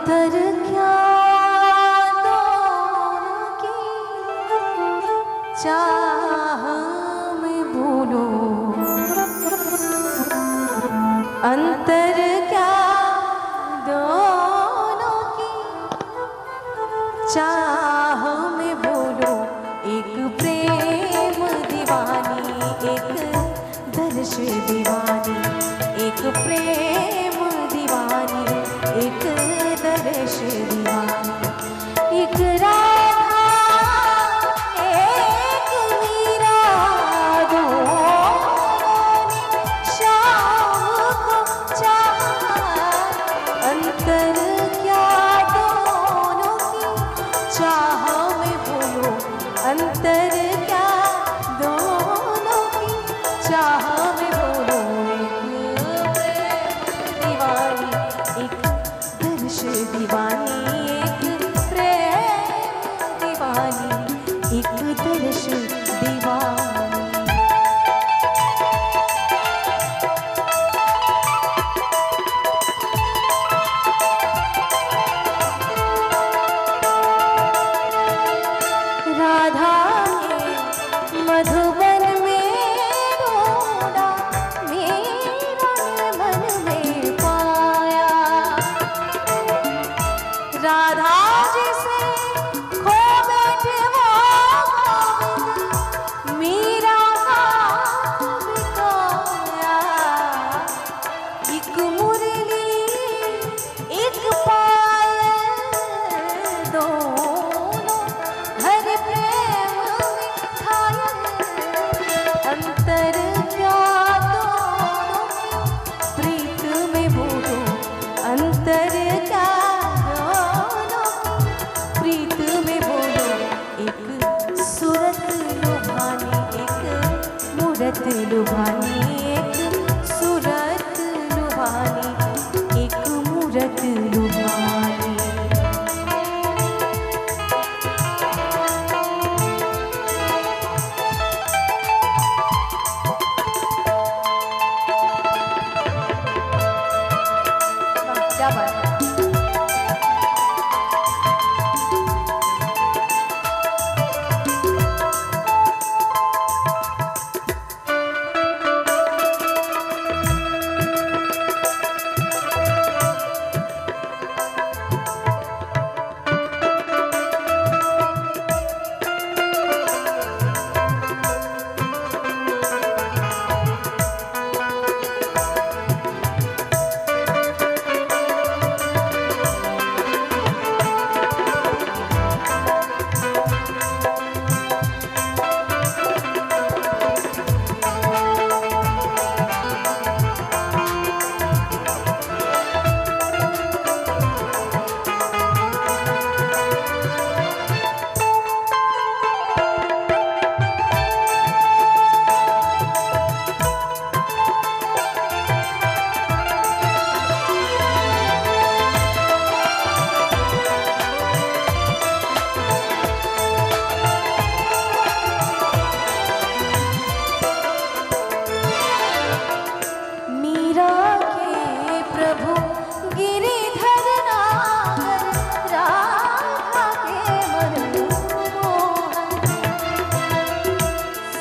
अंतर क्या दोनों की चाह में भूलो, अंतर क्या दोनों की चाह में भूलो। एक प्रेम दीवानी, एक दर्श दीवानी, एक प्रेम दीवानी, एक दर्श दीवानी। एक राधा एक मीरा, दोनों ने शाम को चाहा। अंतर क्या दोनों की चाह में भूलो, अंतर क्या दोनों की चाह में भूलो। एक दर्श दीवानी, एक प्रेम दीवानी, एक दर्श दीवानी। राधा ने मधुबन में ढूंढा, मीरा ने मन में पाया। राधा जिसे खो बैठे वो गोविंद, मीरा हाथ बिकाया। एक मुरली एक पायल, दोनों हर प्रेम में घायल। अंतर क्या दोनों की प्रीत में भूलो, अंतर क्या दोनों की प्रीत में भूलो। एक सूरत लुभानी, एक मूरत लुभानी, एक सूरत लुभानी, एक मूरत लुभानी। क्या बात है।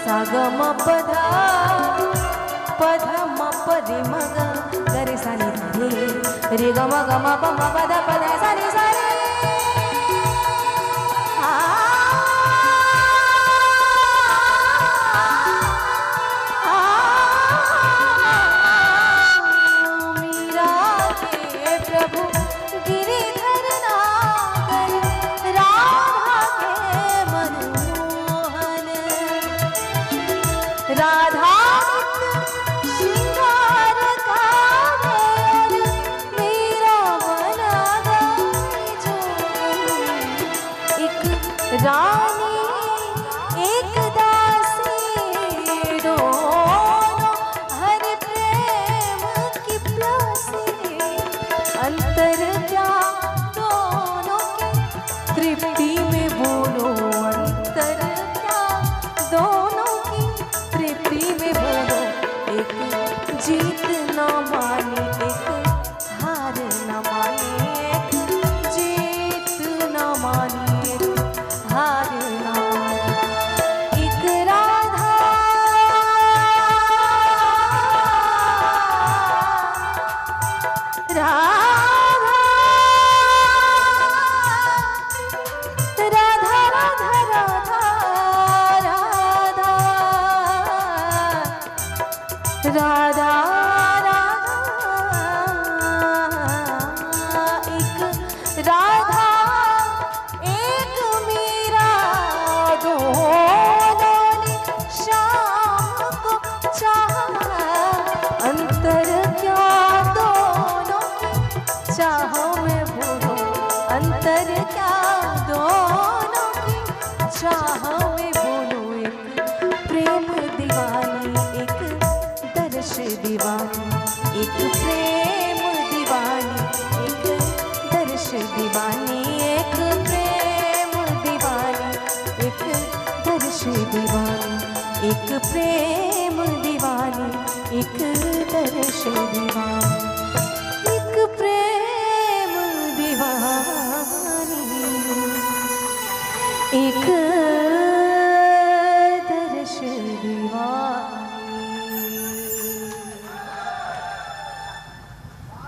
सागम पधा पधम परि मग गरे सानी रे रे गम गम पम पद पद सानी सानी। मीरा के प्रभु गिरिधर नागर, राधा के मनमोहन। राधा श्रृंगार का मीरा बना राधा एक मीरा दोनों ने श्याम को चाहा। अंतर क्या दोनों की चाह में भूलो, अंतर क्या दोनों की चाह में भूलो। एक प्रेम दीवानी, एक दर्श दीवानी, एक प्रेम दीवानी, एक दर्श दीवानी, एक प्रेम दीवानी, एक दर्श दीवानी, एक प्रेम दीवानी, एक दर्श दीवानी।